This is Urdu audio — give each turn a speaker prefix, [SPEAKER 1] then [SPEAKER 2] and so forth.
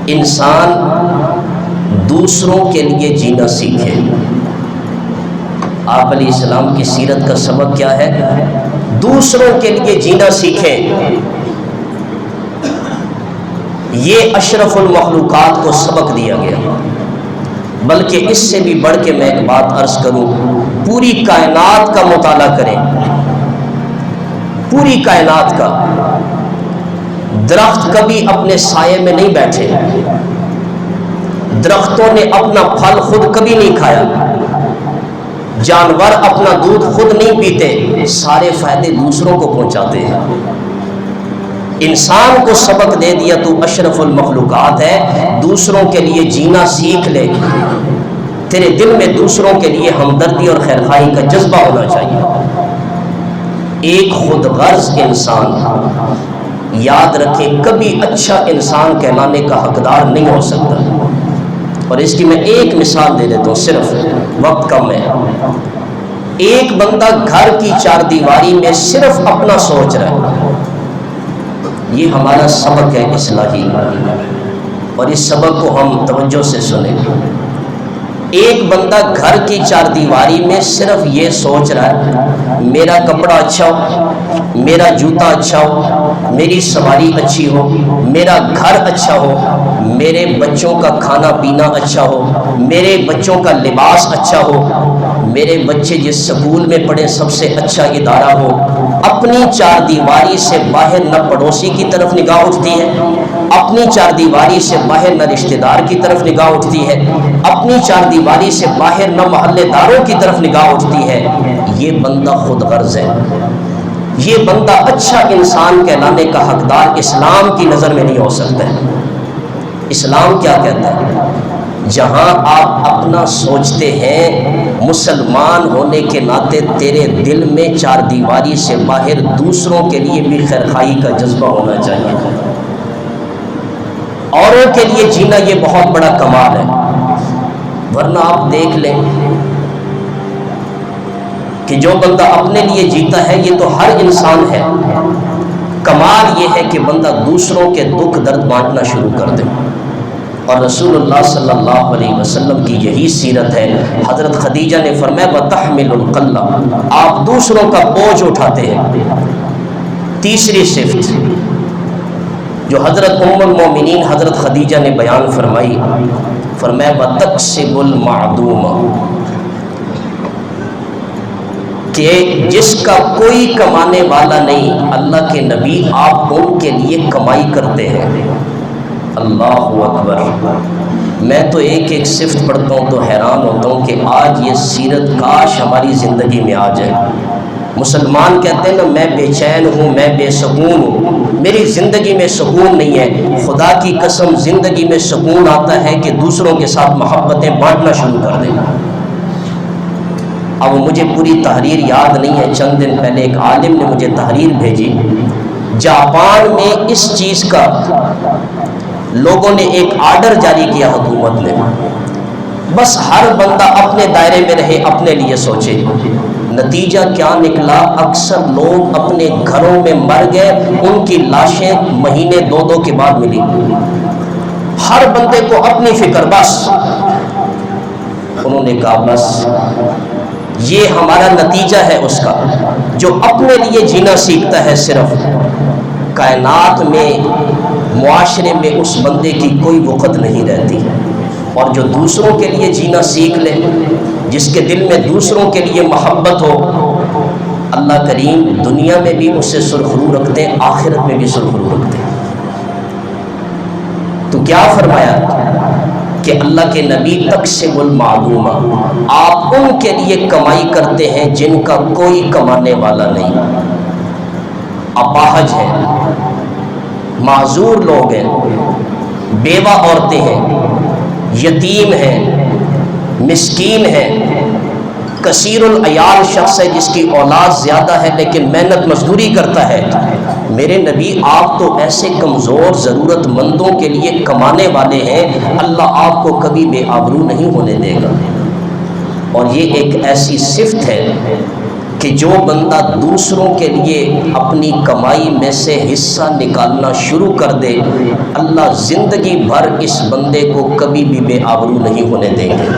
[SPEAKER 1] انسان دوسروں کے لیے جینا سیکھے۔ آپ علیہ السلام کی سیرت کا سبق کیا ہے؟ دوسروں کے لیے جینا سیکھیں۔ یہ اشرف المخلوقات کو سبق دیا گیا۔ بلکہ اس سے بھی بڑھ کے میں ایک بات عرض کروں، پوری کائنات کا مطالعہ کریں، پوری کائنات کا۔ درخت کبھی اپنے سائے میں نہیں بیٹھے، درختوں نے اپنا پھل خود کبھی نہیں کھایا، جانور اپنا دودھ خود نہیں پیتے، سارے فائدے دوسروں کو پہنچاتے ہیں۔ انسان کو سبق دے دیا تو اشرف المخلوقات ہے، دوسروں کے لیے جینا سیکھ لے۔ تیرے دل میں دوسروں کے لیے ہمدردی اور خیرخواہی کا جذبہ ہونا چاہیے۔ ایک خود غرض انسان، یاد رکھے، کبھی اچھا انسان کہلانے کا حقدار نہیں ہو سکتا۔ اور اس کی میں ایک مثال دے دیتا ہوں، صرف وقت کم ہے۔ ایک بندہ گھر کی چار دیواری میں صرف اپنا سوچ رہا ہے، یہ ہمارا سبق ہے اصلاحی، اور اس سبق کو ہم توجہ سے سنیں۔ ایک بندہ گھر کی چار دیواری میں صرف یہ سوچ رہا ہے میرا کپڑا اچھا ہو، میرا جوتا اچھا ہو، میری سواری اچھی ہو، میرا گھر اچھا ہو، میرے بچوں کا کھانا پینا اچھا ہو، میرے بچوں کا لباس اچھا ہو، میرے بچے جس سکول میں پڑھے سب سے اچھا ادارہ ہو۔ اپنی چار دیواری سے باہر نہ پڑوسی کی طرف نگاہ اٹھتی ہے، اپنی چار دیواری سے باہر نہ رشتہ دار کی طرف نگاہ اٹھتی ہے، اپنی چار دیواری سے باہر نہ محلے داروں کی طرف نگاہ اٹھتی ہے۔ یہ بندہ خود غرض ہے، یہ بندہ اچھا انسان کہلانے کا حقدار اسلام کی نظر میں نہیں ہو سکتا ہے۔ اسلام کیا کہتا ہے؟ جہاں آپ اپنا سوچتے ہیں، مسلمان ہونے کے ناطے تیرے دل میں چار دیواری سے باہر دوسروں کے لیے بھی خیرخواہی کا جذبہ ہونا چاہیے۔ اوروں کے لیے جینا یہ بہت بڑا کمال ہے، ورنہ آپ دیکھ لیں کہ جو بندہ اپنے لیے جیتا ہے یہ تو ہر انسان ہے، کمال یہ ہے کہ بندہ دوسروں کے دکھ درد بانٹنا شروع کر دے۔ اور رسول اللہ صلی اللہ علیہ وسلم کی یہی سیرت ہے۔ حضرت خدیجہ نے فرمایا وَتَحْمِلُ الْقَلَّ، آپ دوسروں کا بوجھ اٹھاتے ہیں۔ تیسری صفت جو حضرت ام المومنین حضرت خدیجہ نے بیان فرمائی، فرمایا وَتَكْسِبُ الْمَعْدُومَ، کہ جس کا کوئی کمانے والا نہیں، اللہ کے نبی آپ ان کے لیے کمائی کرتے ہیں۔ اللہ اکبر۔ میں تو ایک ایک صفت پڑھتا ہوں تو حیران ہوتا ہوں کہ آج یہ سیرت کاش ہماری زندگی میں آ جائے۔ مسلمان کہتے ہیں نا میں بے چین ہوں، میں بے سکون ہوں، میری زندگی میں سکون نہیں ہے۔ خدا کی قسم زندگی میں سکون آتا ہے کہ دوسروں کے ساتھ محبتیں بانٹنا شروع کر دیں۔ اب مجھے پوری تحریر یاد نہیں ہے، چند دن پہلے ایک عالم نے مجھے تحریر بھیجی، جاپان میں اس چیز کا لوگوں نے ایک آرڈر جاری کیا حکومت نے، بس ہر بندہ اپنے دائرے میں رہے، اپنے لیے سوچے۔ نتیجہ کیا نکلا؟ اکثر لوگ اپنے گھروں میں مر گئے، ان کی لاشیں مہینے دو کے بعد ملی۔ ہر بندے کو اپنی فکر، بس انہوں نے کہا بس یہ ہمارا نتیجہ ہے اس کا، جو اپنے لیے جینا سیکھتا ہے صرف کائنات میں، معاشرے میں اس بندے کی کوئی وقت نہیں رہتی۔ اور جو دوسروں کے لیے جینا سیکھ لے، جس کے دل میں دوسروں کے لیے محبت ہو، اللہ کریم دنیا میں بھی اس سے سرخرو رکھتے ہیں، آخرت میں بھی سرخرو رکھتے ہیں۔ تو کیا فرمایا کہ اللہ کے نبی تکسب المعدومہ، آپ ان کے لیے کمائی کرتے ہیں جن کا کوئی کمانے والا نہیں، اپاہج ہیں، معذور لوگ ہیں، بیوہ عورتیں ہیں، یتیم ہیں، مسکین ہیں، کثیر العیال شخص ہے جس کی اولاد زیادہ ہے لیکن محنت مزدوری کرتا ہے۔ میرے نبی آپ تو ایسے کمزور ضرورت مندوں کے لیے کمانے والے ہیں، اللہ آپ کو کبھی بے آبرو نہیں ہونے دے گا۔ اور یہ ایک ایسی صفت ہے کہ جو بندہ دوسروں کے لیے اپنی کمائی میں سے حصہ نکالنا شروع کر دے، اللہ زندگی بھر اس بندے کو کبھی بھی بے آبرو نہیں ہونے دیں گے۔